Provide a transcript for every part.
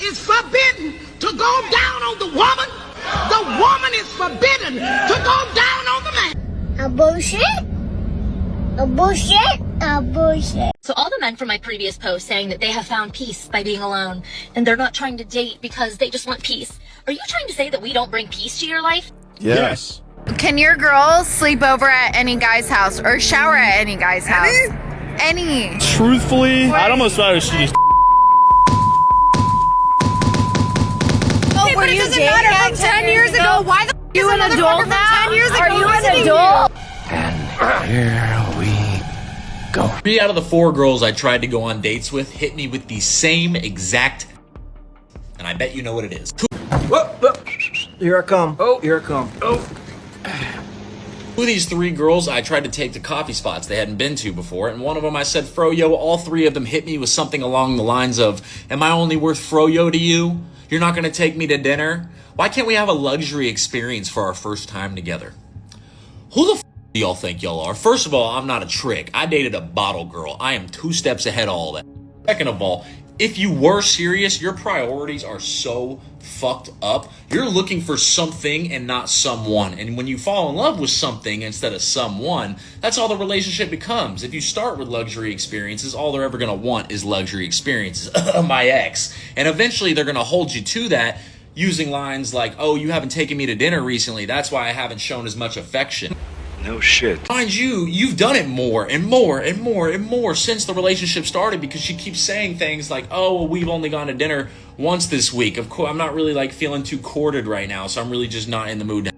is forbidden to go down on the woman. The woman is forbidden to go down on the man. A bullshit? A bullshit? A bullshit. So all the men from my previous post saying that they have found peace by being alone and they're not trying to date because they just want peace. Are you trying to say that we don't bring peace to your life? Yes. Can your girls sleep over at any guy's house or shower at any guy's house? Any? Truthfully, I'd almost rather she just. Oh, were you dating at 10 years ago? Why the you an adult now? 10 years ago? Are you an adult? And here we go. 3 out of the 4 girls I tried to go on dates with hit me with the same exact, and I bet you know what it is. Here I come. Oh, here I come. Oh. 2 of these 3 girls I tried to take to coffee spots they hadn't been to before, and one of them I said froyo. All 3 of them hit me with something along the lines of, am I only worth froyo to you? You're not going to take me to dinner? Why can't we have a luxury experience for our first time together? Who the f*** do y'all think y'all are? First of all, I'm not a trick. I dated a bottle girl. I am 2 steps ahead of all that. Second of all, if you were serious, your priorities are so fucked up. You're looking for something and not someone. And when you fall in love with something instead of someone, that's all the relationship becomes. If you start with luxury experiences, all they're ever going to want is luxury experiences. My ex. And eventually they're going to hold you to that using lines like, oh, you haven't taken me to dinner recently. That's why I haven't shown as much affection. No shit. Mind you, you've done it more and more and more and more since the relationship started, because she keeps saying things like, oh, well, we've only gone to dinner once this week. Of course, I'm not really like feeling too courted right now, so I'm really just not in the mood.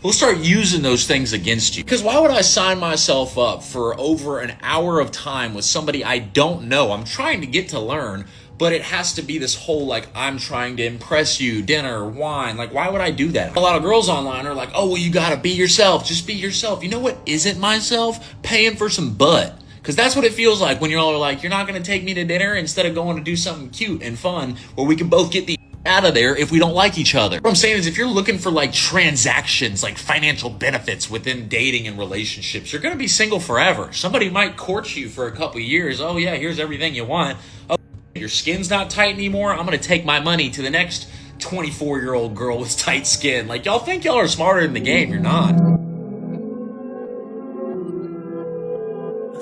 We'll start using those things against you. Because why would I sign myself up for over an hour of time with somebody I don't know? I'm trying to get to learn, but it has to be this whole, like, I'm trying to impress you, dinner, wine. Like, why would I do that? A lot of girls online are like, oh, well, you gotta be yourself. Just be yourself. You know what isn't myself? Paying for some butt. Because that's what it feels like when you're all like, you're not gonna take me to dinner instead of going to do something cute and fun where we can both get the out of there if we don't like each other. What I'm saying is, if you're looking for like transactions, like financial benefits within dating and relationships, you're gonna be single forever. Somebody might court you for a couple years. Oh yeah, here's everything you want. Oh, your skin's not tight anymore. I'm gonna take my money to the next 24-year-old girl with tight skin. Like, y'all think y'all are smarter in the game. You're not.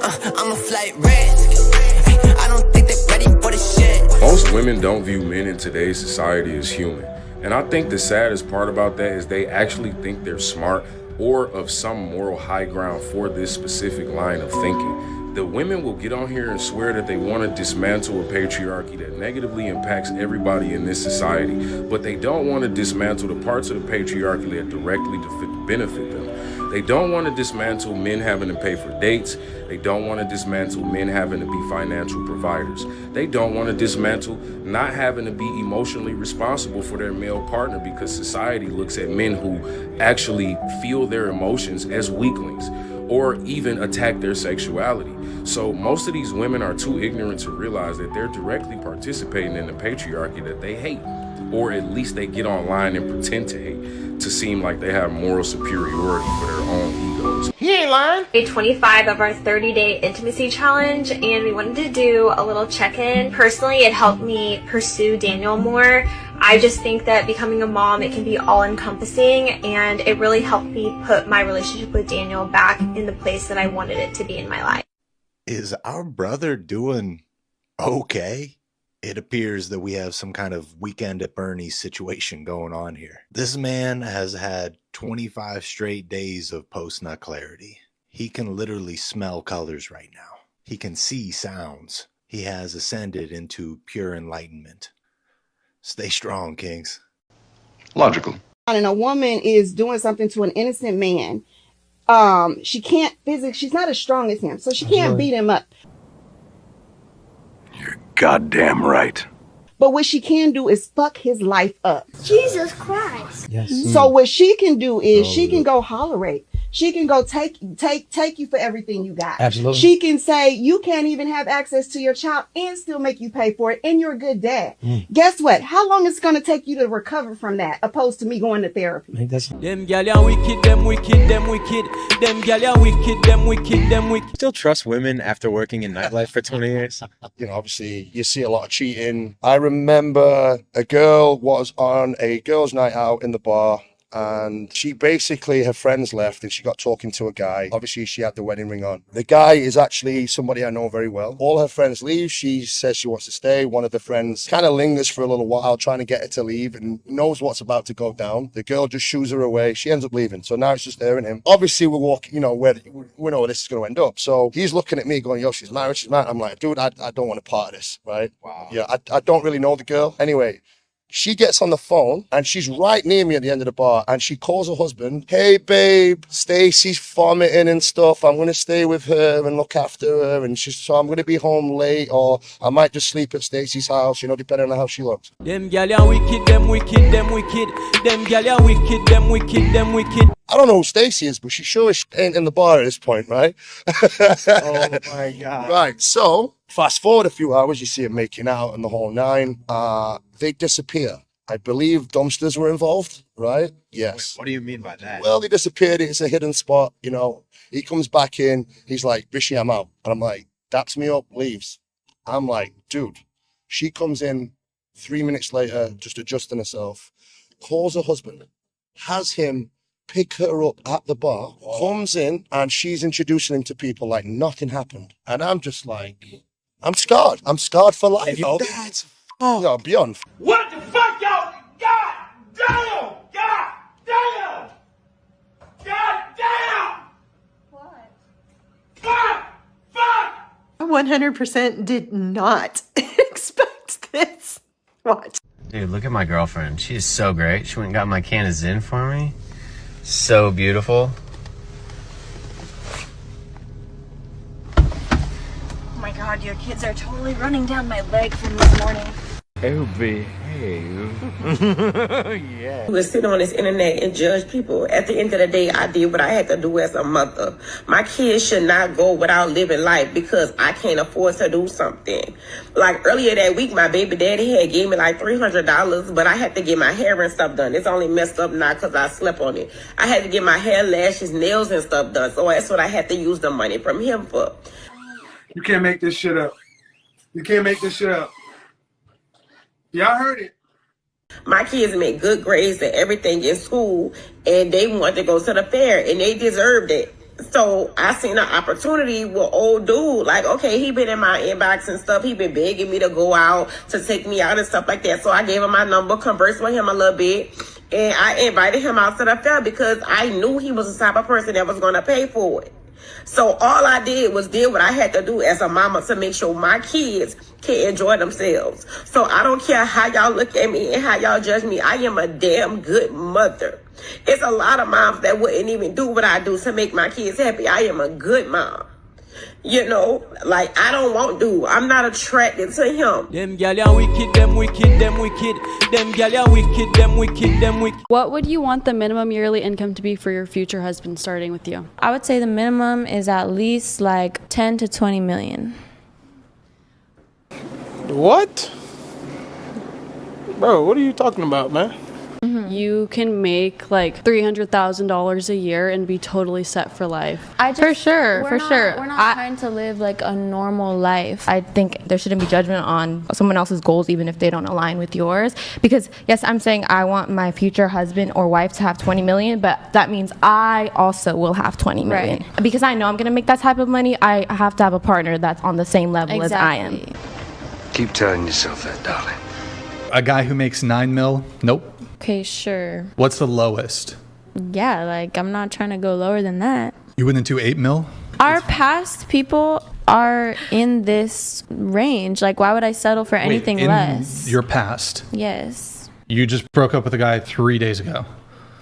I'm a flight risk. I don't think they're ready for the shit. Most women don't view men in today's society as human. And I think the saddest part about that is they actually think they're smart or of some moral high ground for this specific line of thinking. The women will get on here and swear that they want to dismantle a patriarchy that negatively impacts everybody in this society, but they don't want to dismantle the parts of the patriarchy that directly benefit them. They don't want to dismantle men having to pay for dates. They don't want to dismantle men having to be financial providers. They don't want to dismantle not having to be emotionally responsible for their male partner, because society looks at men who actually feel their emotions as weaklings or even attack their sexuality. So most of these women are too ignorant to realize that they're directly participating in the patriarchy that they hate, or at least they get online and pretend to hate to seem like they have moral superiority for their own egos. He ain't lying. Day 25 of our 30-day intimacy challenge, and we wanted to do a little check-in. Personally, it helped me pursue Daniel more. I just think that becoming a mom, it can be all-encompassing, and it really helped me put my relationship with Daniel back in the place that I wanted it to be in my life. Is our brother doing okay? It appears that we have some kind of weekend at Bernie's situation going on here. This man has had 25 straight days of post-nut clarity. He can literally smell colors right now. He can see sounds. He has ascended into pure enlightenment. Stay strong, kings. Logical. And a woman is doing something to an innocent man. She can't physically, she's not as strong as him, so she can't beat him up. You're goddamn right. But what she can do is fuck his life up. Jesus Christ. Yes. So what she can do is she can go hollerate. She can go take you for everything you got. Absolutely. She can say you can't even have access to your child and still make you pay for it, and you're a good dad. Guess what? How long it's going to take you to recover from that, opposed to me going to therapy? Them gal ya wicked, them wicked, them wicked. Them gal ya wicked, them wicked, them wicked. Still trust women after working in nightlife for 20 years? You know, obviously you see a lot of cheating. I remember a girl was on a girls' night out in the bar, and she basically, her friends left and she got talking to a guy. Obviously she had the wedding ring on. The guy is actually somebody I know very well. All her friends leave. She says she wants to stay. One of the friends kind of lingers for a little while, trying to get her to leave, and knows what's about to go down. The girl just shoos her away. She ends up leaving. So now it's just her and him. Obviously we're walking, you know, we know where this is going to end up. So he's looking at me going, yo, she's married, she's married. I'm like, dude, I don't want to part of this, right? Wow. Yeah, I don't really know the girl. Anyway, she gets on the phone and she's right near me at the end of the bar, and she calls her husband. Hey, babe, Stacy's vomiting and stuff. I'm going to stay with her and look after her. And so I'm going to be home late, or I might just sleep at Stacy's house, you know, depending on how she looks. Them gal ya wicked, them wicked, them wicked. Them gal ya wicked, them wicked, them wicked. I don't know who Stacy is, but she sure ain't in the bar at this point, right? Oh my God. Right, so fast forward a few hours, you see them making out and the whole nine. They disappear. I believe dumpsters were involved, right? Yes. Wait, what do you mean by that? Well, they disappeared. It's a hidden spot, you know. He comes back in. He's like, Bishy, I'm out. And I'm like, daps me up, leaves. I'm like, dude. She comes in 3 minutes later, just adjusting herself, calls her husband, has him pick her up at the bar, comes in, and she's introducing him to people like nothing happened. And I'm just like, I'm scarred. I'm scarred for life. That's no, beyond. What the fuck, y'all? God damn! God damn! God damn! What? Fuck! Fuck! I 100% did not expect this. Watch. Dude, look at my girlfriend. She is so great. She went and got my can of Zin for me. So beautiful. Oh my god, your kids are totally running down my leg from this morning. Oh, behave. Yeah. To sit on this internet and judge people. At the end of the day, I did what I had to do as a mother. My kids should not go without living life because I can't afford to do something. Like earlier that week, my baby daddy had gave me like $300, but I had to get my hair and stuff done. It's only messed up now because I slept on it. I had to get my hair, lashes, nails, and stuff done. So that's what I had to use the money from him for. You can't make this shit up. You can't make this shit up. Y'all heard it. My kids made good grades and everything in school, and they wanted to go to the fair, and they deserved it. So I seen an opportunity with old dude. Like, okay, he been in my inbox and stuff. He been begging me to go out, to take me out and stuff like that. So I gave him my number, conversed with him a little bit, and I invited him out to the fair because I knew he was the type of person that was going to pay for it. So all I did was did what I had to do as a mama to make sure my kids can enjoy themselves. So I don't care how y'all look at me and how y'all judge me. I am a damn good mother. It's a lot of moms that wouldn't even do what I do to make my kids happy. I am a good mom. You know, like I don't want to. I'm not attracted to him. Them gal ya wicked, them wicked, them wicked. Them gal ya wicked, them wicked, them wicked. What would you want the minimum yearly income to be for your future husband starting with you? I would say the minimum is at least like 10 to 20 million. What? Bro, what are you talking about, man? You can make like $300,000 a year and be totally set for life. For sure. We're not trying to live like a normal life. I think there shouldn't be judgment on someone else's goals, even if they don't align with yours. Because yes, I'm saying I want my future husband or wife to have 20 million, but that means I also will have 20 million. Right. Because I know I'm gonna make that type of money, I have to have a partner that's on the same level as I am. Keep telling yourself that, darling. A guy who makes 9 mil? Nope. Okay, sure. What's the lowest? Yeah, like I'm not trying to go lower than that. You wouldn't do 8 mil? Our past people are in this range. Like, why would I settle for anything less? Your past? Yes. You just broke up with a guy 3 days ago.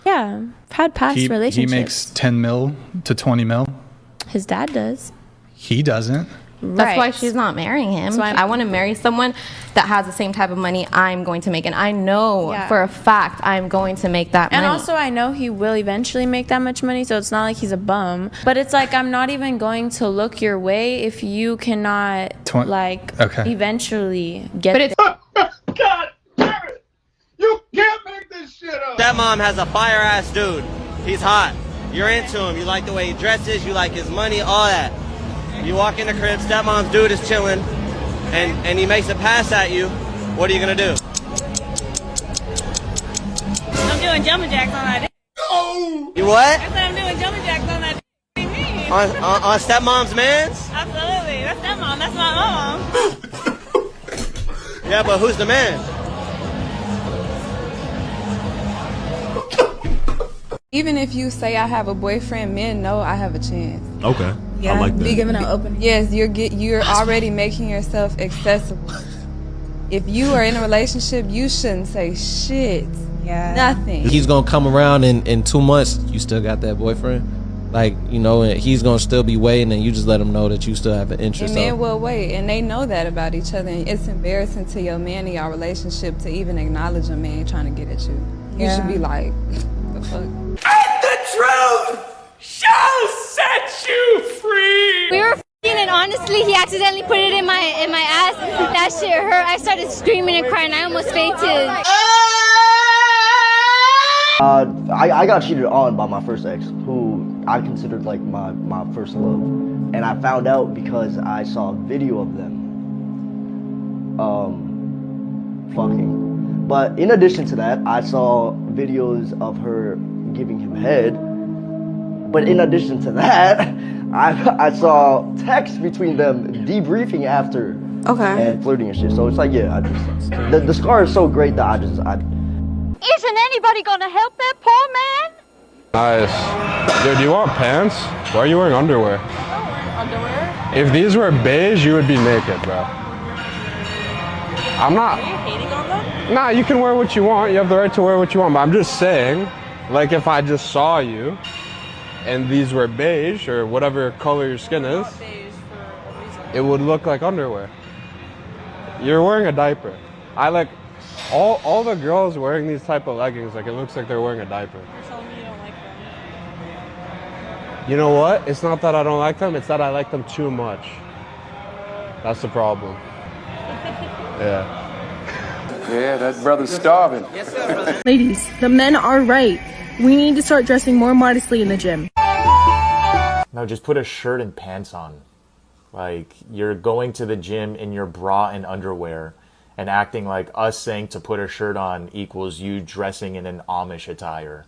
Yeah, I've had past relationships. He makes 10 mil to 20 mil. His dad does. He doesn't. That's why she's not marrying him. So I want to marry someone that has the same type of money I'm going to make. And I know for a fact I'm going to make that money. And also I know he will eventually make that much money, so it's not like he's a bum. But it's like, I'm not even going to look your way if you cannot eventually get it. God damn it! You can't make this shit up! Stepmom has a fire ass dude. He's hot. You're into him. You like the way he dresses, you like his money, all that. You walk in the crib, stepmom's dude is chilling, and he makes a pass at you. What are you gonna do? I'm doing jumping jacks on that. Oh! You what? I said I'm doing jumping jacks on that. On stepmom's mans? Absolutely. That's stepmom. That's my mom. Yeah, but who's the man? Even if you say I have a boyfriend, men know I have a chance. Okay. Yeah, I like that. be given an open. Yes, you're already making yourself accessible. If you are in a relationship, you shouldn't say shit. Yeah. Nothing. He's gonna come around in 2 months. You still got that boyfriend, like, you know, and he's gonna still be waiting, and you just let him know that you still have an interest. And men will wait, and they know that about each other. And it's embarrassing to your man in your relationship to even acknowledge a man trying to get at you. You should be like, the fuck. And the truth shall set you free. We were f***ing, and honestly, he accidentally put it in my ass. That shit hurt. I started screaming and crying. I almost fainted. I got cheated on by my first ex, who I considered like my first love. And I found out because I saw a video of them fucking. But in addition to that, I saw videos of her giving him head. But in addition to that, I saw texts between them debriefing after and flirting and shit. So it's like, yeah, I just the scar is so great that Isn't anybody gonna help that poor man? Nice. Dude, do you want pants? Why are you wearing underwear? Underwear? If these were beige, you would be naked, bro. I'm not. Are you hating on them? Nah, you can wear what you want. You have the right to wear what you want. But I'm just saying, like, if I just saw you and these were beige or whatever color your skin is, it would look like underwear. You're wearing a diaper. I like all the girls wearing these type of leggings, like, it looks like they're wearing a diaper. You're telling me you don't like them. You know what? It's not that I don't like them, it's that I like them too much. That's the problem. Yeah. Yeah, that brother's starving. Yes, sir, brother. Ladies, the men are right. We need to start dressing more modestly in the gym. No, just put a shirt and pants on. Like, you're going to the gym in your bra and underwear and acting like us saying to put a shirt on equals you dressing in an Amish attire.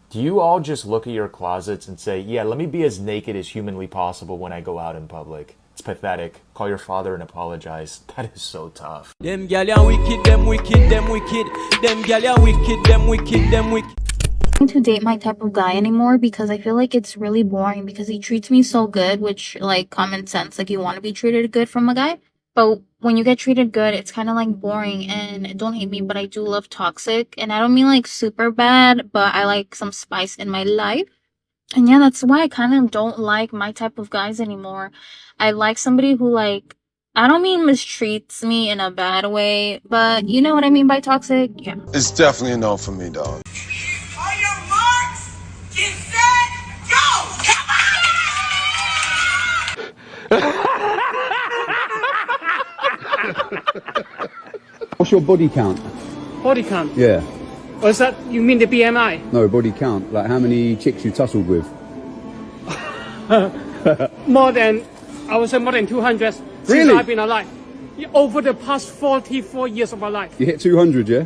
Do you all just look at your closets and say, yeah, let me be as naked as humanly possible when I go out in public? It's pathetic. Call your father and apologize. That is so tough. Them gal ya wicked, them wicked, them wicked. Them gal ya wicked, them wicked, them wicked. To date my type of guy anymore because I feel like it's really boring because he treats me so good, which, like, common sense, like, you want to be treated good from a guy, but when you get treated good, it's kind of like boring. And don't hate me, but I do love toxic, and I don't mean like super bad, but I like some spice in my life. And yeah, that's why I kind of don't like my type of guys anymore. I like somebody who, like, I don't mean mistreats me in a bad way, but you know what I mean by toxic? Yeah. It's definitely a no for me, dog. On your marks, get set, go! Come What's your body count? Body count. Yeah. Or is that, you mean the BMI? No, body count. Like how many chicks you tussled with? More than 200 since Really? I've been alive. Over the past 44 years of my life. You hit 200, yeah?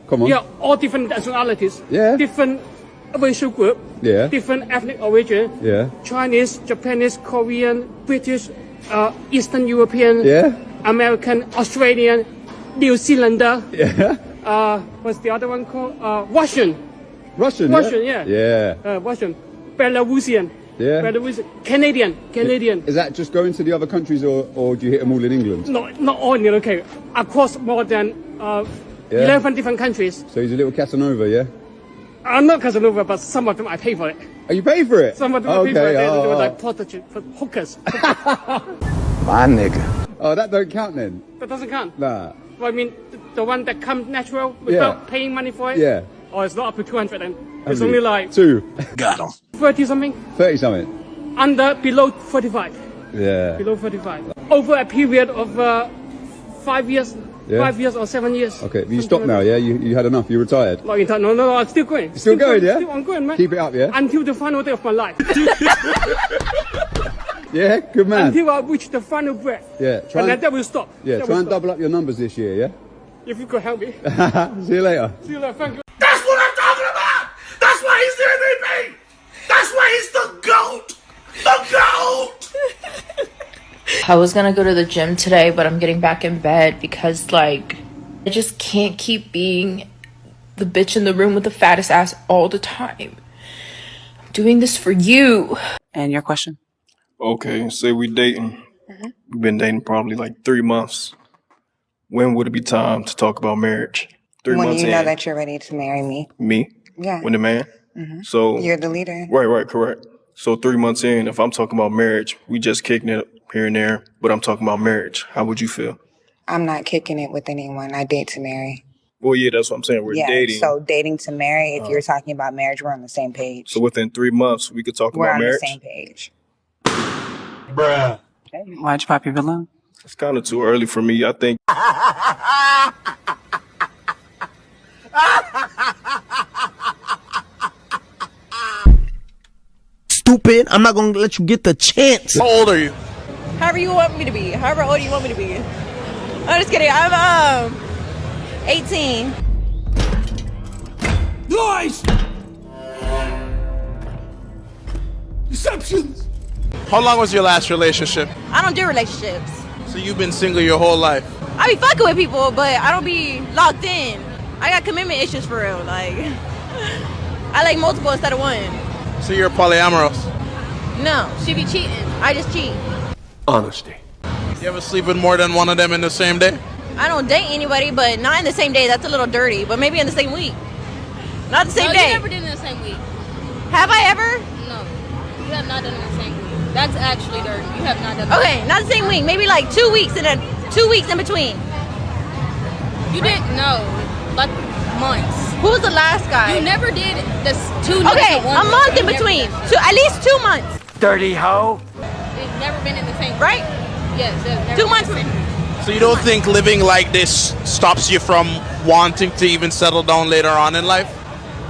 Come on. Yeah, all different nationalities. Yeah. Different racial group. Yeah. Different ethnic origin. Yeah. Chinese, Japanese, Korean, British, Eastern European. Yeah. American, Australian, New Zealander. Yeah. What's the other one called? Russian. Russian, Russian, yeah? yeah. Russian. Belarusian. Yeah. Belarusian. Canadian. Is that just going to the other countries or do you hit them all in England? Not all in the UK. Across more than 11 different countries. So he's a little Casanova, yeah? I'm not Casanova, but some of them I pay for it. Oh, you pay for it? Some of them I pay for it. They were like prostitutes, hookers. My nigga. Oh, that don't count then? That doesn't count. Nah. Well, I mean, the one that comes natural without paying money for it? Yeah. Oh, it's not up to 200 then. It's How only many? like 2. Got him. 30 something. 30 something. Below 45. Yeah. Below 45. Over a period of 5 years. Yeah. 5 years or 7 years. Okay, but you stopped now, yeah? You had enough, you retired? No, I'm still going. You're still going, yeah? Still, I'm going, man. Keep it up, yeah? Until the final day of my life. Yeah, good man. Until I reach the final breath. Yeah, and then that will stop. Yeah, that try will and double up your numbers this year, yeah? If you could help me. See you later. See you later, thank you. That's what I'm talking about! That's why he's the MVP! That's why he's the GOAT! The GOAT! I was gonna go to the gym today, but I'm getting back in bed because, like, I just can't keep being the bitch in the room with the fattest ass all the time. I'm doing this for you. And your question? Okay, say we dating. We've been dating probably like 3 months. When would it be time to talk about marriage? 3 When months you know in. that you're ready to marry me. Me? Yeah. When the man? Mhm. So You're the leader. Right, correct. So 3 months in, if I'm talking about marriage, we just kicking it here and there, but I'm talking about marriage. How would you feel? I'm not kicking it with anyone. I date to marry. Well, yeah, that's what I'm saying. We're dating. So dating to marry, if you're talking about marriage, we're on the same page. So within 3 months, we could talk We're about on marriage. the same page. Bruh. Why'd you pop your balloon? It's kind of too early for me. I think. Stupid. I'm not going to let you get the chance. How old are you? However you want me to be. However old you want me to be. I'm just kidding. I'm 18. Lies! Deceptions! How long was your last relationship? I don't do relationships. So you've been single your whole life? I be fucking with people, but I don't be locked in. I got commitment issues for real. Like, I like multiple instead of one. So you're polyamorous? No, she be cheating. I just cheat. Honesty. You ever sleep with more than one of them in the same day? I don't date anybody, but not in the same day. That's a little dirty. But maybe in the same week. Not the same No, day. you never did it in the same week. Have I ever? No, you have not done it in the same week. That's actually dirty. You have not done it. Okay, not the same week. Maybe like 2 weeks and then 2 weeks in between. You didn't know, like months. Who was the last guy? You never did this 2 Okay, niggas in one a month in You never between. did At least 2 months. Dirty hoe. They've never been in the same. Right? Yes. they've never 2 been months. in the same. So you don't think living like this stops you from wanting to even settle down later on in life?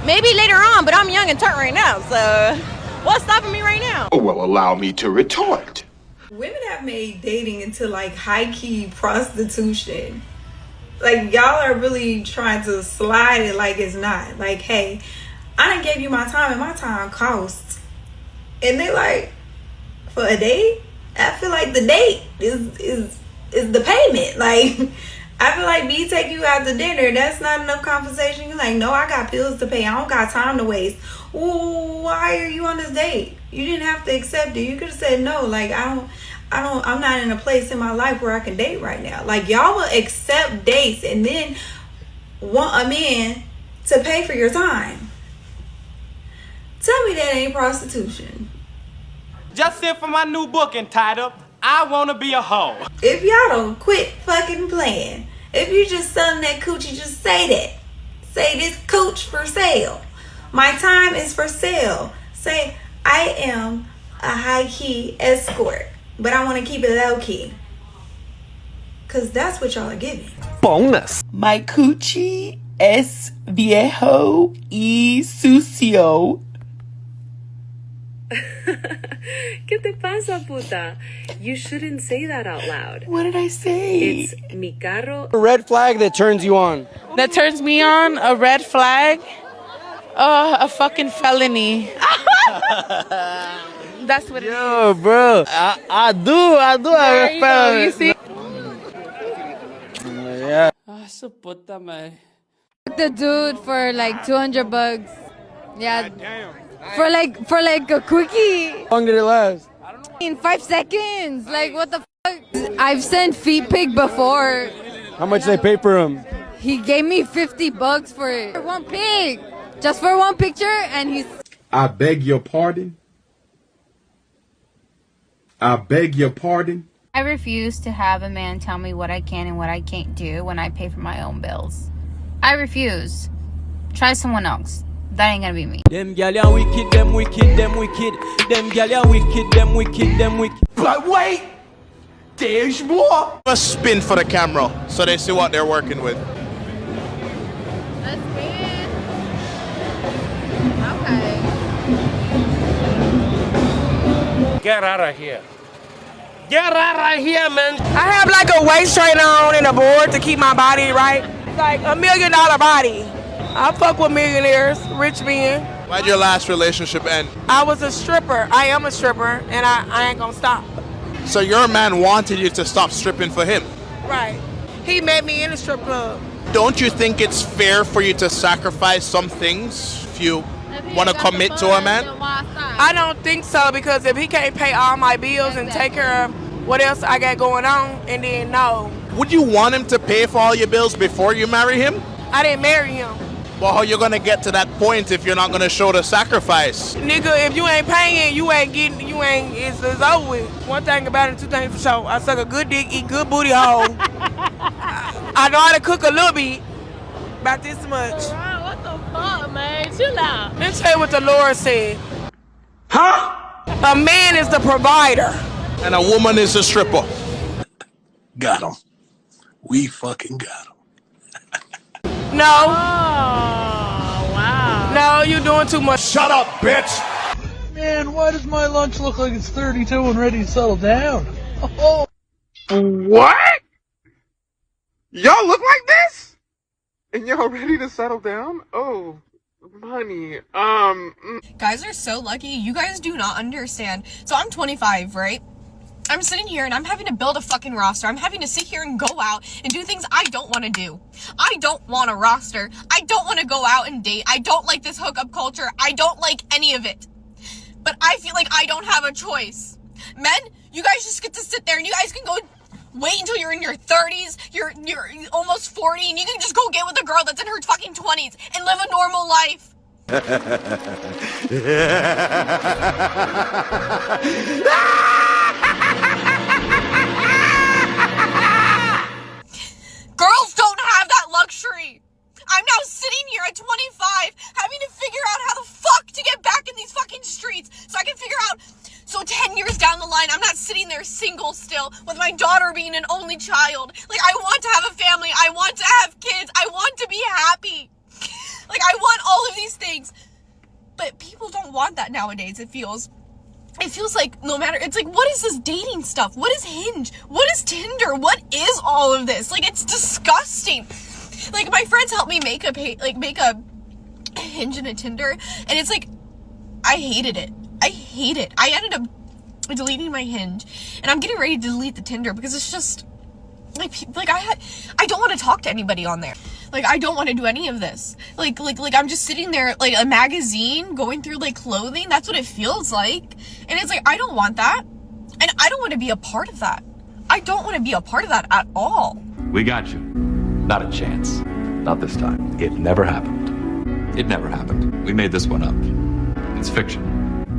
Maybe later on, but I'm young and turnt right now, so what's stopping me right now? Oh, well, allow me to retort. Women have made dating into like high-key prostitution. Like, y'all are really trying to slide it like it's not. Like, hey, I done gave you my time and my time costs. And they like, for a date? I feel like the date is the payment. Like, I feel like me taking you out to dinner, that's not enough conversation. You're like, no, I got bills to pay. I don't got time to waste. Ooh, why are you on this date? You didn't have to accept it. You could have said no. Like, I'm not in a place in my life where I can date right now. Like, y'all will accept dates and then want a man to pay for your time. Tell me that ain't prostitution. Just sent for my new book entitled, I Wanna Be a Hoe. If y'all don't quit fucking playing, if you just selling that coochie, just say that. Say this cooch for sale. My time is for sale. Say, I am a high-key escort, but I want to keep it low-key. Because that's what y'all are giving. Bonus. My coochie es viejo y sucio. ¿Qué te pasa, puta? You shouldn't say that out loud. What did I say? It's mi carro. A red flag that turns you on. That turns me on? A red flag? A fucking felony. That's what it is. Yo, bro. I do have a felony. You see? Yeah. Su puta madre. The dude for like $200. Yeah. For like a quickie. How long did it last? In 5 seconds. Like, what the fuck? I've sent feet pic before. How much they pay for him? He gave me $50 for it. For one pic. Just for one picture, and he's... I beg your pardon. I beg your pardon. I refuse to have a man tell me what I can and what I can't do when I pay for my own bills. I refuse. Try someone else. That ain't gonna be me. Them gal are wicked, them wicked, them wicked. Them gal are wicked, them wicked, them wicked. But wait! There's more! A spin for the camera so they see what they're working with. That's weird. Okay. Get out of here. Get out of here, man. I have like a waist trainer on and a board to keep my body right. It's like $1 million body. I fuck with millionaires, rich men. Why'd your last relationship end? I was a stripper. I am a stripper, and I ain't gonna stop. So your man wanted you to stop stripping for him? Right. He met me in a strip club. Don't you think it's fair for you to sacrifice some things if you want to commit to a man? I don't think so, because if he can't pay all my bills and take care of what else I got going on, and then no. Would you want him to pay for all your bills before you marry him? I didn't marry him. Well, how you gonna get to that point if you're not gonna show the sacrifice? Nigga, if you ain't paying, it's over with. One thing about it, two things for sure. I suck a good dick, eat good booty hole. I know how to cook a little bit, about this much. What the fuck, man? Chill out. Let me tell you what the Lord said. Huh? A man is the provider. And a woman is a stripper. Got him. We fucking got him. No. Oh, wow. No, you doing too much. Shut up, bitch! Man, why does my lunch look like it's 32 and ready to settle down? Oh. What? Y'all look like this? And y'all ready to settle down? Oh, money. Guys are so lucky. You guys do not understand. So I'm 25, right? I'm sitting here and I'm having to build a fucking roster. I'm having to sit here and go out and do things I don't want to do. I don't want a roster. I don't want to go out and date. I don't like this hookup culture. I don't like any of it. But I feel like I don't have a choice. Men, you guys just get to sit there and you guys can go wait until you're in your 30s, you're almost 40, and you can just go get with a girl that's in her fucking 20s and live a normal life. Girls don't have that luxury. I'm now sitting here at 25 having to figure out how the fuck to get back in these fucking streets so I can figure out, so 10 years down the line, I'm not sitting there single still with my daughter being an only child. Like, I want to have a family. I want to have kids. I want to be happy. Like, I want all of these things. But people don't want that nowadays, it feels like no matter, it's like, what is this dating stuff? What is Hinge? What is Tinder? What is all of this? Like, it's disgusting. Like, my friends helped me make a Hinge and a Tinder, and it's like, I hated it. I ended up deleting my Hinge, and I'm getting ready to delete the Tinder because it's just like I don't want to talk to anybody on there. Like, I don't want to do any of this. Like I'm just sitting there like a magazine going through like clothing. That's what it feels like. And it's like, I don't want that. And I don't want to be a part of that. I don't want to be a part of that at all. We got you. Not a chance. Not this time. It never happened. It never happened. We made this one up. It's fiction.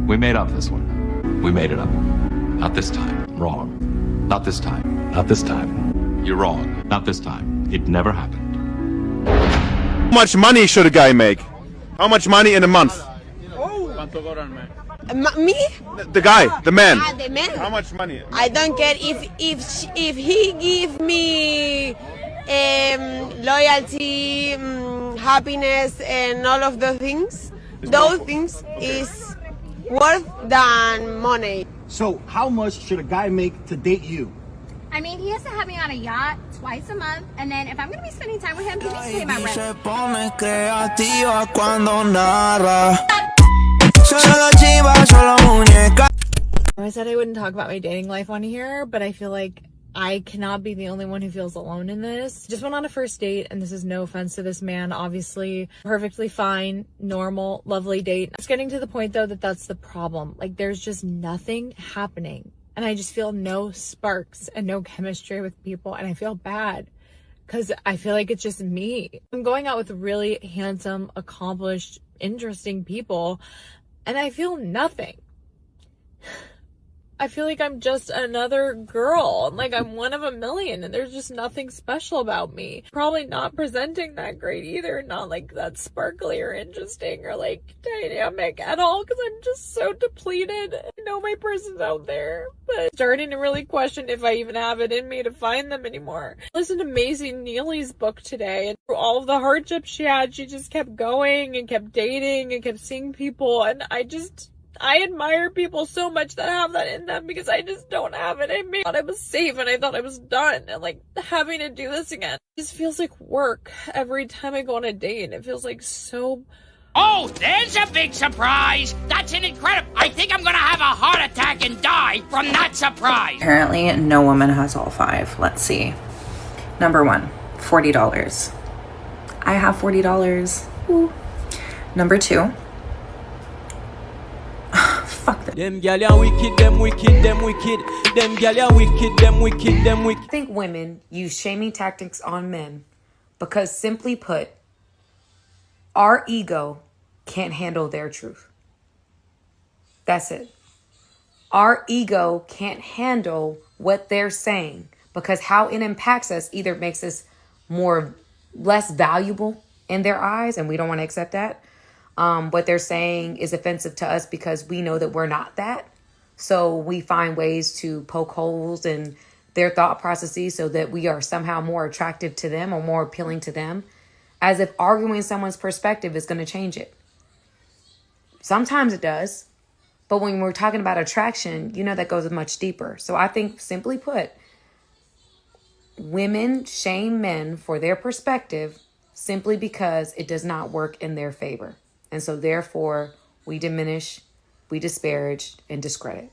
We made up this one. We made it up. Not this time. Wrong. Not this time. Not this time. You're wrong. Not this time. It never happened. How much money should a guy make? How much money in a month? Me? The guy, the man. The man. How much money? I don't care if he give me loyalty, happiness, and all of the things. Those things is worth than money. So how much should a guy make to date you? I mean, he has to have me on a yacht twice a month, and then if I'm going to be spending time with him, he needs to pay my rent. I said I wouldn't talk about my dating life on here, but I feel like I cannot be the only one who feels alone in this. Just went on a first date, and this is no offense to this man, obviously. Perfectly fine, normal, lovely date. It's getting to the point, though, that that's the problem. Like, there's just nothing happening. And I just feel no sparks and no chemistry with people. And I feel bad because I feel like it's just me. I'm going out with really handsome, accomplished, interesting people, and I feel nothing. I feel like I'm just another girl. And like I'm one of a million and there's just nothing special about me. Probably not presenting that great either. Not like that sparkly or interesting or like dynamic at all because I'm just so depleted. I know my person's out there, but starting to really question if I even have it in me to find them anymore. I listened to Maisie Neely's book today and through all of the hardships she had, she just kept going and kept dating and kept seeing people, and I admire people so much that have that in them because I just don't have it in me. I thought I was safe and I thought I was done, and like having to do this again just feels like work every time I go on a date. It feels like so... Oh, there's a big surprise! That's an incredible... I think I'm gonna have a heart attack and die from that surprise! Apparently, no woman has all 5. Let's see. Number 1, $40. I have $40. Ooh. Number 2... Fuck them. Them gal ya wicked, them wicked, them wicked. Them gal ya wicked, them wicked, them wicked. I think women use shaming tactics on men because, simply put, our ego can't handle their truth. That's it. Our ego can't handle what they're saying because how it impacts us either makes us less valuable in their eyes, and we don't want to accept that. What they're saying is offensive to us because we know that we're not that. So we find ways to poke holes in their thought processes so that we are somehow more attractive to them or more appealing to them, as if arguing someone's perspective is going to change it. Sometimes it does, but when we're talking about attraction, that goes much deeper. So I think, simply put, women shame men for their perspective simply because it does not work in their favor. And so therefore, we diminish, we disparage, and discredit.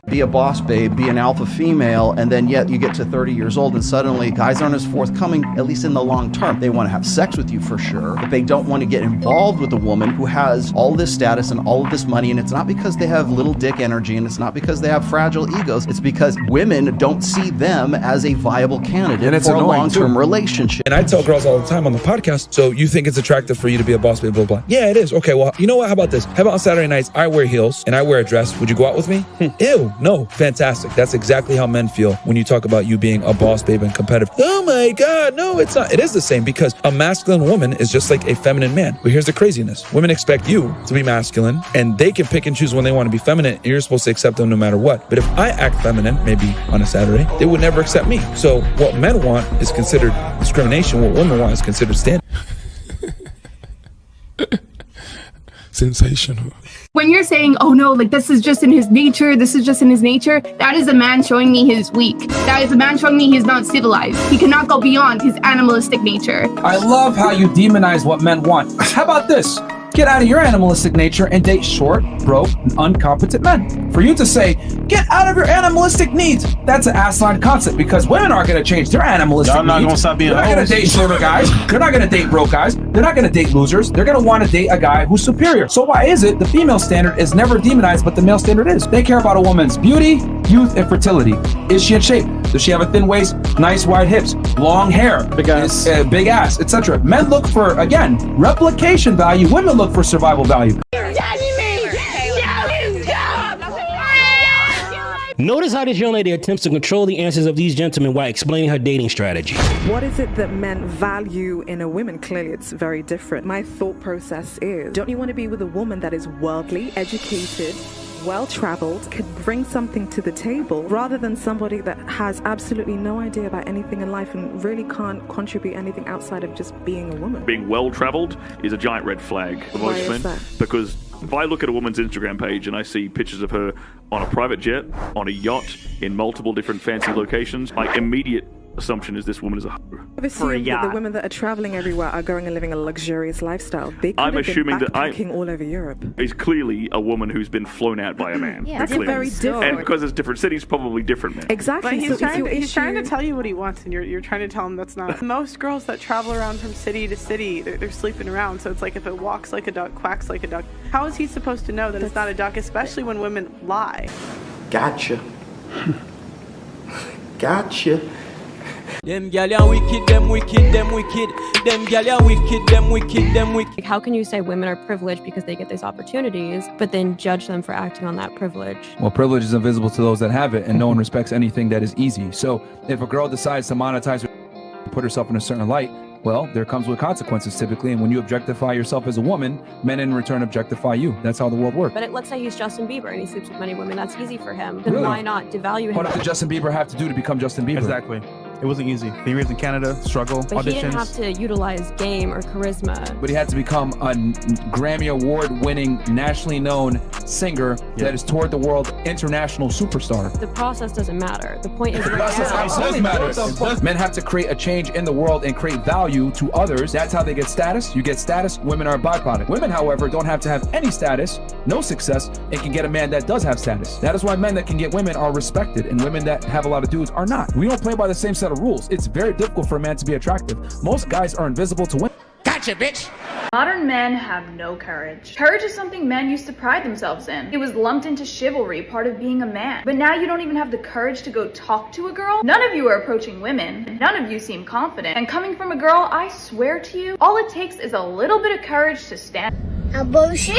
Be a boss babe, be an alpha female, and then yet you get to 30 years old and suddenly guys aren't as forthcoming, at least in the long term. They want to have sex with you for sure, but they don't want to get involved with a woman who has all this status and all of this money, and it's not because they have little dick energy, and it's not because they have fragile egos, it's because women don't see them as a viable candidate for a long-term relationship. And I tell girls all the time on the podcast, so you think it's attractive for you to be a boss babe, blah, blah. Yeah, it is. Okay, well, you know what? How about this? How about on Saturday nights, I wear heels and I wear a dress. Would you go out with me? Ew. No, fantastic. That's exactly how men feel when you talk about you being a boss babe and competitive. Oh my God, no, it's not. It is the same because a masculine woman is just like a feminine man. But here's the craziness. Women expect you to be masculine and they can pick and choose when they want to be feminine and you're supposed to accept them no matter what. But if I act feminine, maybe on a Saturday, they would never accept me. So what men want is considered discrimination. What women want is considered standard. Sensational. When you're saying, oh no, like this is just in his nature, that is a man showing me he's weak. That is a man showing me he's not civilized. He cannot go beyond his animalistic nature. I love how you demonize what men want. How about this? Get out of your animalistic nature and date short, broke, and incompetent men. For you to say, get out of your animalistic needs, that's an asinine concept because women aren't going to change their animalistic needs. Y'all not gonna stop being They're not going to date shorter guys. They're not going to date broke guys. They're not going to date losers. They're going to want to date a guy who's superior. So why is it the female standard is never demonized, but the male standard is? They care about a woman's beauty, youth, and fertility. Is she in shape? Does she have a thin waist, nice wide hips, long hair, big ass, etc.? Men look for, again, replication value. Women look for survival value. Notice how this young lady attempts to control the answers of these gentlemen while explaining her dating strategy. What is it that men value in a woman? Clearly, it's very different. My thought process is, don't you want to be with a woman that is worldly, educated, well-traveled, could bring something to the table, rather than somebody that has absolutely no idea about anything in life and really can't contribute anything outside of just being a woman? Being well-traveled is a giant red flag for most men, because if I look at a woman's Instagram page and I see pictures of her on a private jet, on a yacht, in multiple different fancy locations, my immediate assumption is this woman is a hoe. I've assumed that the women that are traveling everywhere are going and living a luxurious lifestyle. They could have been backpacking all over Europe. Is clearly a woman who's been flown out by a man. Yeah, that's very different. And because it's different cities, probably different men. Exactly. But he's trying to tell you what he wants, and you're trying to tell him that's not. Most girls that travel around from city to city, they're sleeping around. So it's like if it walks like a duck, quacks like a duck. How is he supposed to know that it's not a duck, especially when women lie? Gotcha. Gotcha. Them gal ya wicked, them wicked, them wicked. Them gal ya wicked, them wicked, them wicked. How can you say women are privileged because they get these opportunities, but then judge them for acting on that privilege? Well, privilege is invisible to those that have it, and no one respects anything that is easy. So if a girl decides to monetize her, put herself in a certain light, well, there comes with consequences typically. And when you objectify yourself as a woman, men in return objectify you. That's how the world works. But let's say he's Justin Bieber and he sleeps with many women. That's easy for him. Then Really? why not devalue him? What did Justin Bieber have to do to become Justin Bieber? Exactly. It wasn't easy. He was in Canada, struggle, But auditions. he didn't have to utilize game or charisma. But he had to become a Grammy Award-winning, nationally known singer that is toward the world international superstar. The process doesn't matter. The point is The process absolutely matters. Men have to create a change in the world and create value to others. That's how they get status. You get status, women are a byproduct. Women, however, don't have to have any status, no success, and can get a man that does have status. That is why men that can get women are respected, and women that have a lot of dudes are not. We don't play by the same set of rules. It's very difficult for a man to be attractive. Most guys are invisible to women. Gotcha, bitch! Modern men have no courage. Courage is something men used to pride themselves in. It was lumped into chivalry, part of being a man. But now you don't even have the courage to go talk to a girl? None of you are approaching women. None of you seem confident. And coming from a girl, I swear to you, all it takes is a little bit of courage to stand. A bullshit?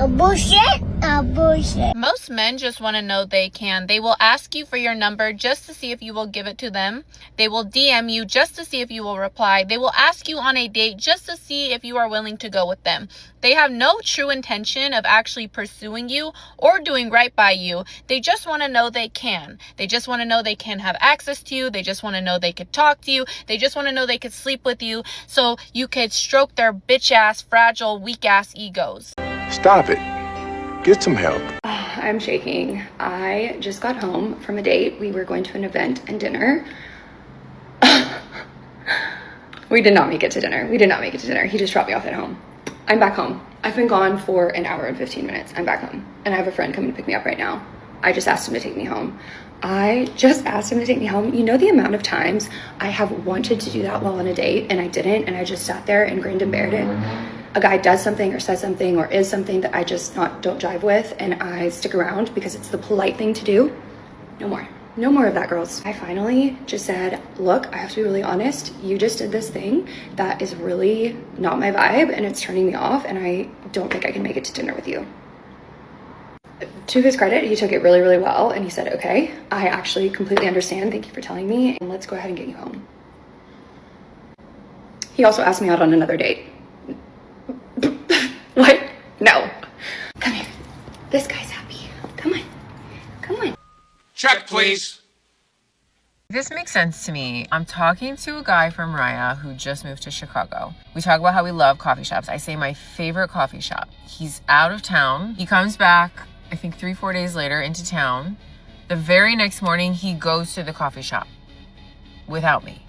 A bullshit? A bullshit. Most men just want to know they can. They will ask you for your number just to see if you will give it to them. They will DM you just to see if you will reply. They will ask you on a date just to see if you are willing to go with them. They have no true intention of actually pursuing you or doing right by you. They just want to know they can. They just want to know they can have access to you. They just want to know they could talk to you. They just want to know they could sleep with you so you could stroke their bitch ass, fragile, weak ass egos. Stop it. Get some help. I'm shaking. I just got home from a date. We were going to an event and dinner. We did not make it to dinner. He just dropped me off at home. I'm back home. I've been gone for an hour and 15 minutes. I'm back home. And I have a friend coming to pick me up right now. I just asked him to take me home. You know the amount of times I have wanted to do that while on a date and I didn't, and I just sat there and grinned and bared it. A guy does something or says something or is something that I just don't jive with, and I stick around because it's the polite thing to do. No more of that, girls. I finally just said, look, I have to be really honest. You just did this thing that is really not my vibe and it's turning me off, and I don't think I can make it to dinner with you. To his credit, he took it really, really well, and he said, okay, I actually completely understand. Thank you for telling me, and let's go ahead and get you home. He also asked me out on another date. What? No. Come here. This guy's happy. Come on. Check, please. This makes sense to me. I'm talking to a guy from Raya who just moved to Chicago. We talk about how we love coffee shops. I say my favorite coffee shop. He's out of town. He comes back, I think 3-4 days later into town. The very next morning, he goes to the coffee shop without me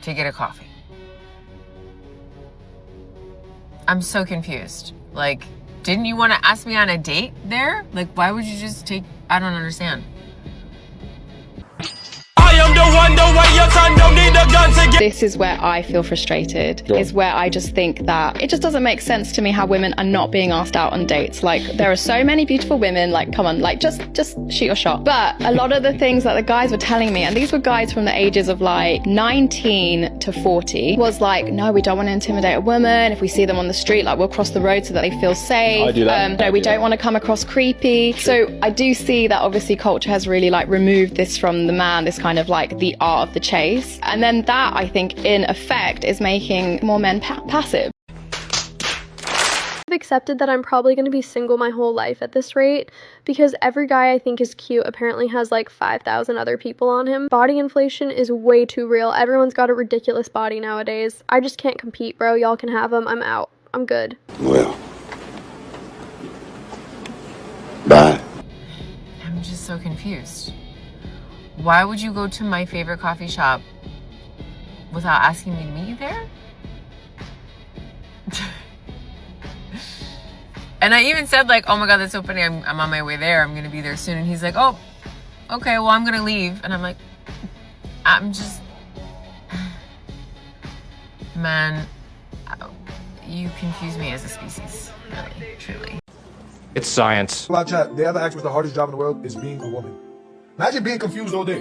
to get a coffee. I'm so confused. Like, didn't you want to ask me on a date there? Like, why would you just I don't understand. This is where I feel frustrated, is where I just think that it just doesn't make sense to me how women are not being asked out on dates. Like, there are so many beautiful women, like, come on, like, just shoot your shot. But a lot of the things that the guys were telling me, and these were guys from the ages of like 19 to 40, was like, no, we don't want to intimidate a woman. If we see them on the street, like, we'll cross the road so that they feel safe. I do that. No, we don't want to come across creepy. So I do see that obviously culture has really like removed this from the man, this kind of like the art of the chase. And then that, I think, in effect, is making more men passive. I've accepted that I'm probably going to be single my whole life at this rate, because every guy I think is cute apparently has like 5,000 other people on him. Body inflation is way too real. Everyone's got a ridiculous body nowadays. I just can't compete, bro. Y'all can have them. I'm out. I'm good. Well. Bye. I'm just so confused. Why would you go to my favorite coffee shop without asking me to meet you there? And I even said like, oh my God, that's so funny. I'm on my way there. I'm going to be there soon. And he's like, oh, okay, well, I'm going to leave. And I'm like, I'm just, man, you confuse me as a species, really, truly. It's science. The other act with the hardest job in the world is being a woman. Imagine being confused all day.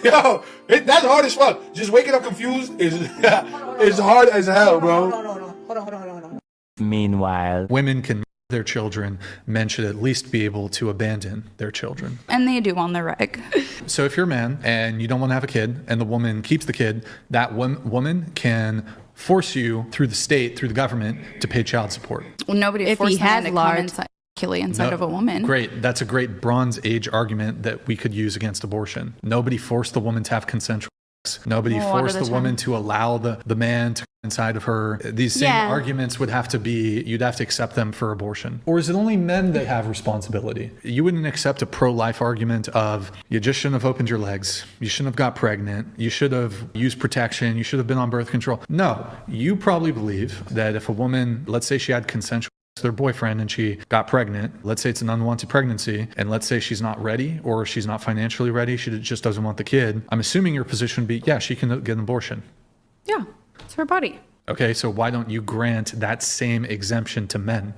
Yo, that's hard as fuck. Just waking up confused is hard as hell, bro. Hold on. Meanwhile, Women can their children. Men should at least be able to abandon their children. And they do on the reg. So if you're a man and you don't want to have a kid and the woman keeps the kid, that woman can force you through the state, through the government, to pay child support. Well, nobody forced them to come inside of a woman. Great. That's a great Bronze Age argument that we could use against abortion. Nobody forced the woman to have consensual sex. Nobody forced the woman to allow the man to come inside of her. These same arguments would have to be, you'd have to accept them for abortion. Or is it only men that have responsibility? You wouldn't accept a pro-life argument of, you just shouldn't have opened your legs. You shouldn't have got pregnant. You should have used protection. You should have been on birth control. No, you probably believe that if a woman, let's say she had consensual to their boyfriend and she got pregnant, let's say it's an unwanted pregnancy, and let's say she's not ready or she's not financially ready, she just doesn't want the kid, I'm assuming your position would be, yeah, she can get an abortion. Yeah, it's her body. Okay, so why don't you grant that same exemption to men?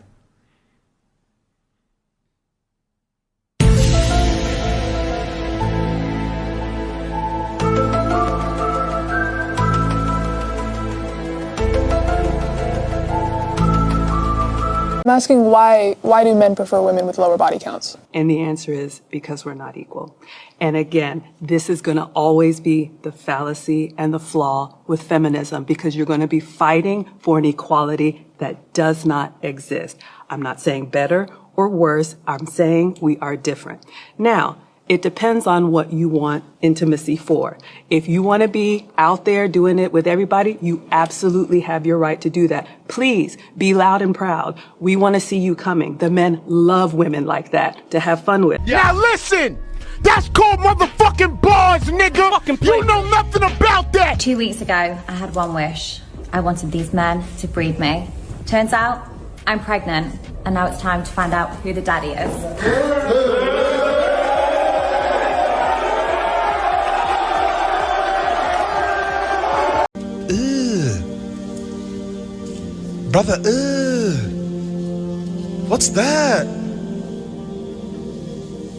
I'm asking why do men prefer women with lower body counts? And the answer is because we're not equal. And again, this is going to always be the fallacy and the flaw with feminism, because you're going to be fighting for an equality that does not exist. I'm not saying better or worse. I'm saying we are different. Now, it depends on what you want intimacy for. If you want to be out there doing it with everybody, you absolutely have your right to do that. Please be loud and proud. We want to see you coming. The men love women like that to have fun with. Now listen, that's called motherfucking bars, nigga. You know nothing about that. 2 weeks ago, I had one wish. I wanted these men to breed me. Turns out, I'm pregnant, and now it's time to find out who the daddy is. Brother, what's that?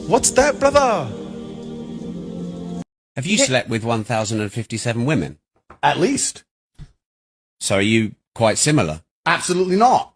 What's that, brother? Have you slept with 1,057 women? At least. So are you quite similar? Absolutely not.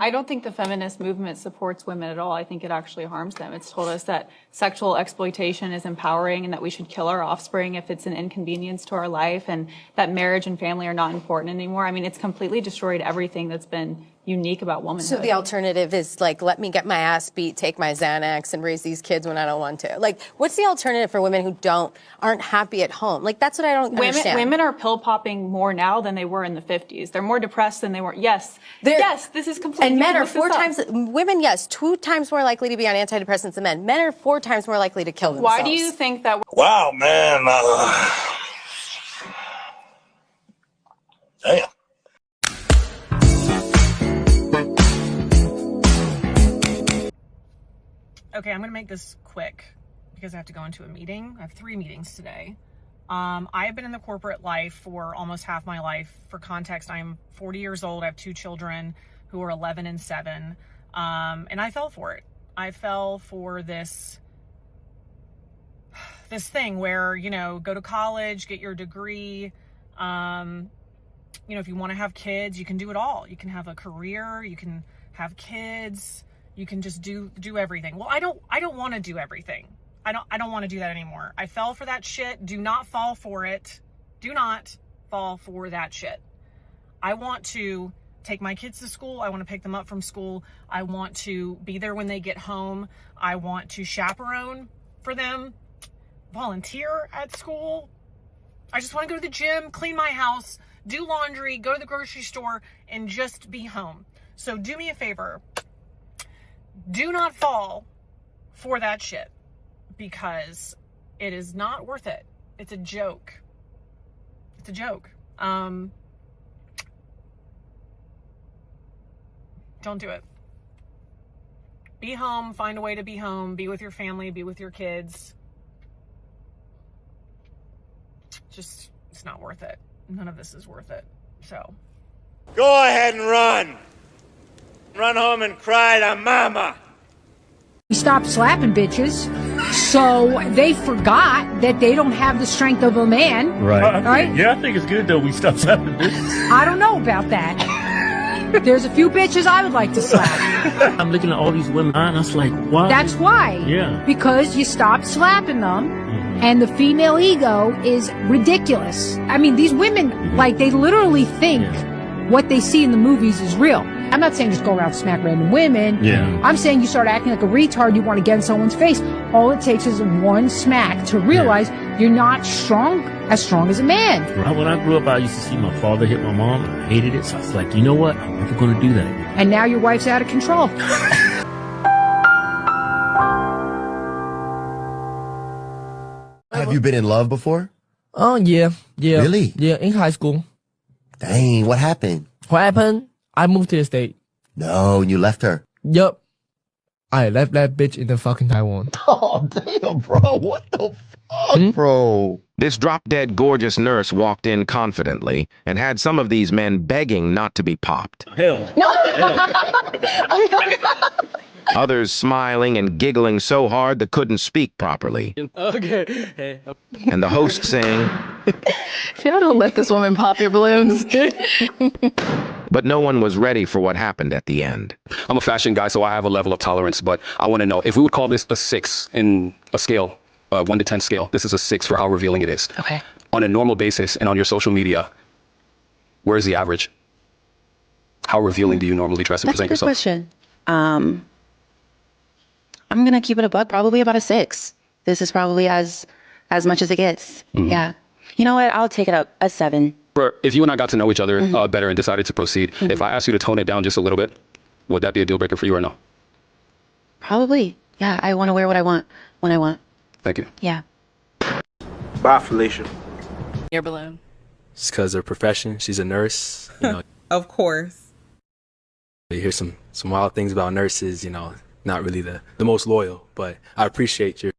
I don't think the feminist movement supports women at all. I think it actually harms them. It's told us that sexual exploitation is empowering and that we should kill our offspring if it's an inconvenience to our life, and that marriage and family are not important anymore. I mean, it's completely destroyed everything that's been unique about womanhood. So the alternative is like, let me get my ass beat, take my Xanax, and raise these kids when I don't want to. Like, what's the alternative for women who aren't happy at home? Like, that's what I don't understand. Women are pill popping more now than they were in the 50s. They're more depressed than they were. Yes, this is completely. And men are women, yes, 2 times more likely to be on antidepressants than men. Men are 4 times more likely to kill themselves. Why do you think that? Wow, man. Damn. Okay, I'm going to make this quick because I have to go into a meeting. I have 3 meetings today. I have been in the corporate life for almost half my life. For context, I'm 40 years old. I have 2 children who are 11 and 7. And I fell for it. I fell for this thing where, go to college, get your degree. If you want to have kids, you can do it all. You can have a career, you can have kids. You can just do everything. Well, I don't want to do everything. I don't want to do that anymore. I fell for that shit. Do not fall for it. Do not fall for that shit. I want to take my kids to school. I want to pick them up from school. I want to be there when they get home. I want to chaperone for them, volunteer at school. I just want to go to the gym, clean my house, do laundry, go to the grocery store, and just be home. So do me a favor. Do not fall for that shit, because it is not worth it. It's a joke. It's a joke. Don't do it. Be home. Find a way to be home. Be with your family. Be with your kids. Just, it's not worth it. None of this is worth it. So. Go ahead and run. Run home and cry to mama. Stop slapping bitches. So they forgot that they don't have the strength of a man. Right. Yeah, I think it's good that we stop slapping bitches. I don't know about that. There's a few bitches I would like to slap. I'm looking at all these women and I was like, why? That's why. Yeah. Because you stop slapping them, and the female ego is ridiculous. I mean, these women, like, they literally think what they see in the movies is real. I'm not saying just go around and smack random women. Yeah. I'm saying you start acting like a retard, you want to get in someone's face. All it takes is one smack to realize you're not as strong as a man. When I grew up, I used to see my father hit my mom. I hated it. So I was like, you know what? I'm never going to do that. And now your wife's out of control. Have you been in love before? Oh, yeah. Really? Yeah, in high school. Dang, what happened? What happened? I moved to the state. No, you left her. Yup. I left that bitch in the fucking Taiwan. Oh, damn, bro. What the fuck, bro? This drop-dead gorgeous nurse walked in confidently and had some of these men begging not to be popped. Hell. Others smiling and giggling so hard they couldn't speak properly. Okay. And the host saying, Y'all don't let this woman pop your balloons. but no one was ready for what happened at the end. I'm a fashion guy, so I have a level of tolerance, but I want to know, if we would call this a 6 in a scale, 1 to 10 scale, this is a 6 for how revealing it is. Okay. On a normal basis and on your social media, where's the average? How revealing do you normally dress and present yourself? That's a good question. I'm going to keep it a buck, probably about a 6. This is probably as much as it gets. Yeah. You know what? I'll take it up a 7. If you and I got to know each other better and decided to proceed, if I asked you to tone it down just a little bit, would that be a deal breaker for you or no? Probably. Yeah, I want to wear what I want when I want. Thank you. Yeah. Bye, Felicia. Your balloon. Just because her profession, she's a nurse. You know, of course. You hear some wild things about nurses, you know, not really the most loyal, but I appreciate your...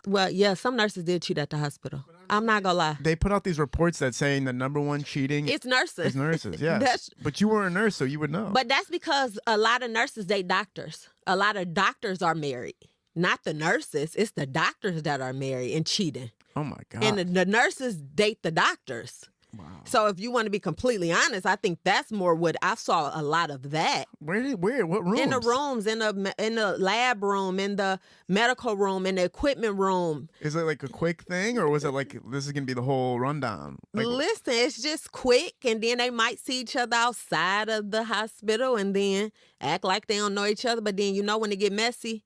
Well, yeah, some nurses did cheat at the hospital. I'm not gonna lie. They put out these reports that saying the #1 cheating... It's nurses. It's nurses, yeah. But you were a nurse, so you would know. But that's because a lot of nurses date doctors. A lot of doctors are married. Not the nurses. It's the doctors that are married and cheating. Oh, my God. And the nurses date the doctors. Wow. So if you want to be completely honest, I think that's more what I saw a lot of that. Where? What rooms? In the rooms, in the lab room, in the medical room, in the equipment room. Is it like a quick thing, or was it like this is gonna be the whole rundown? Like, listen, it's just quick, and then they might see each other outside of the hospital, and then act like they don't know each other. But then when they get messy.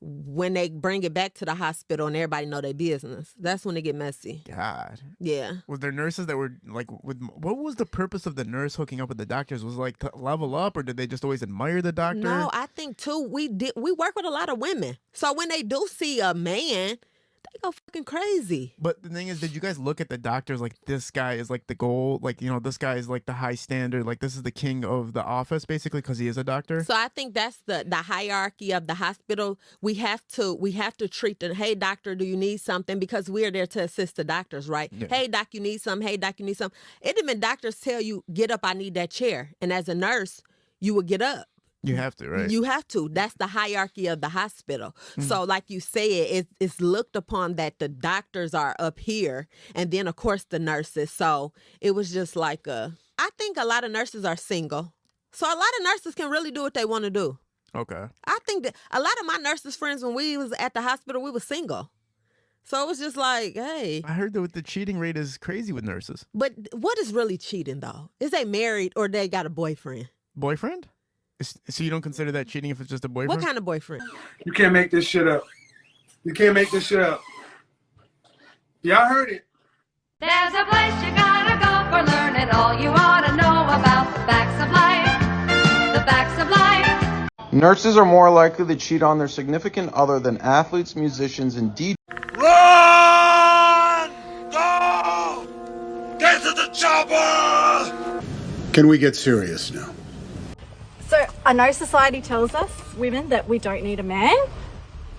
When they bring it back to the hospital and everybody know their business, that's when they get messy. God. Yeah. Was there nurses that were like, what was the purpose of the nurse hooking up with the doctors? Was it like to level up, or did they just always admire the doctor? No, I think too, we work with a lot of women. So when they do see a man, they go fucking crazy. But the thing is, did you guys look at the doctors like this guy is like the goal? Like, you know, this guy is like the high standard. Like, this is the king of the office, basically, because he is a doctor. So I think that's the hierarchy of the hospital. We have to treat the, hey, doctor, do you need something? Because we're there to assist the doctors, right? Yeah. Hey, doc, you need something. Hey, doc, you need something. It even doctors tell you, get up, I need that chair. And as a nurse, you would get up. You have to, right? You have to. That's the hierarchy of the hospital. So like you said, it's looked upon that the doctors are up here, and then, of course, the nurses. So it was just like I think a lot of nurses are single. So a lot of nurses can really do what they want to do. Okay. I think that a lot of my nurses friends, when we was at the hospital, we were single. So it was just like, hey. I heard that the cheating rate is crazy with nurses. But what is really cheating, though? Is they married or they got a boyfriend? Boyfriend? So you don't consider that cheating if it's just a boyfriend? What kind of boyfriend? You can't make this shit up. You can't make this shit up. Y'all heard it. There's a place you gotta go for learning all you ought to know about the facts of life. The facts of life. Nurses are more likely to cheat on their significant other than athletes, musicians, and DJs. Run! Go! Get to the chopper! Can we get serious now? So I know society tells us, women, that we don't need a man,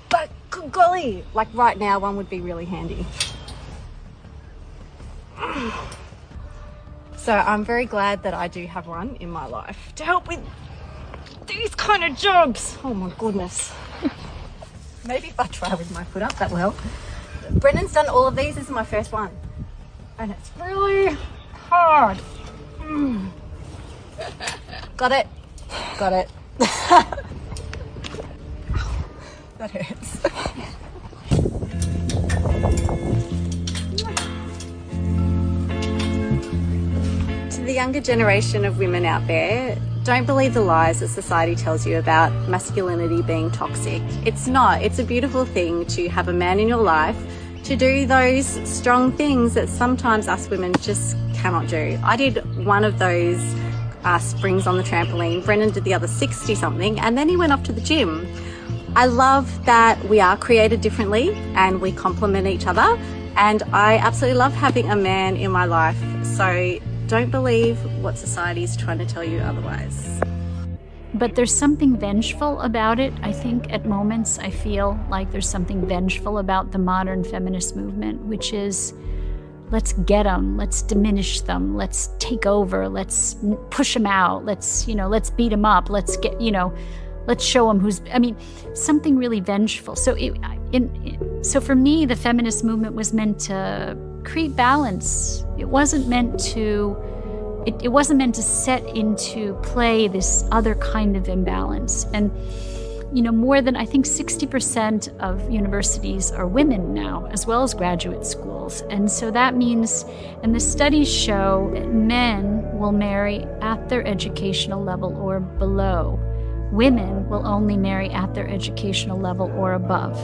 but good golly, like right now, one would be really handy. So I'm very glad that I do have one in my life to help with these kind of jobs. Oh my goodness. Maybe if I try with my foot up, that will help. Brendan's done all of these. This is my first one. And it's really hard. Got it. Got it. That hurts. To the younger generation of women out there, don't believe the lies that society tells you about masculinity being toxic. It's not. It's a beautiful thing to have a man in your life to do those strong things that sometimes us women just cannot do. I did one of those springs on the trampoline. Brendan did the other 60 something, and then he went off to the gym. I love that we are created differently and we complement each other, and I absolutely love having a man in my life. So don't believe what society is trying to tell you otherwise. But there's something vengeful about it. I think at moments I feel like there's something vengeful about the modern feminist movement, which is, let's get them, let's diminish them, let's take over, let's push them out, let's beat them up, let's show them who's, something really vengeful. So so for me, the feminist movement was meant to create balance. It wasn't meant to set into play this other kind of imbalance. And more than, I think 60% of universities are women now, as well as graduate schools. And so that means, and the studies show, that men will marry at their educational level or below. Women will only marry at their educational level or above.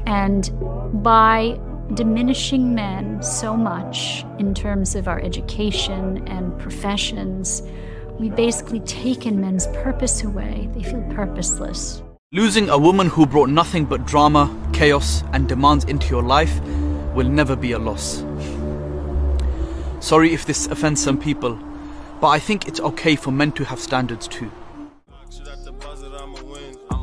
And by diminishing men so much in terms of our education and professions, we basically taken men's purpose away. They feel purposeless. Losing a woman who brought nothing but drama, chaos, and demands into your life will never be a loss. Sorry if this offends some people, but I think it's okay for men to have standards too.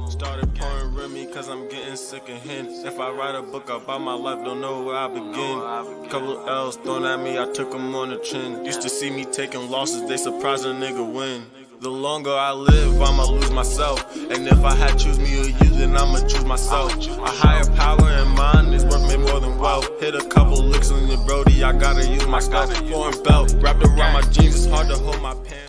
Started pouring Remy cause I'm getting sick of hints. If I write a book about my life, don't know where I begin. Couple L's thrown at me, I took them on the chin. Used to see me taking losses, they surprised a nigga win. The longer I live, I'ma lose myself. And if I had choose me or you, then I'ma choose myself. A higher power in mind is worth me more than wealth. Hit a couple licks on your brody, I gotta use my scalp. Foreign belt wrapped around my jeans, it's hard to hold my pants.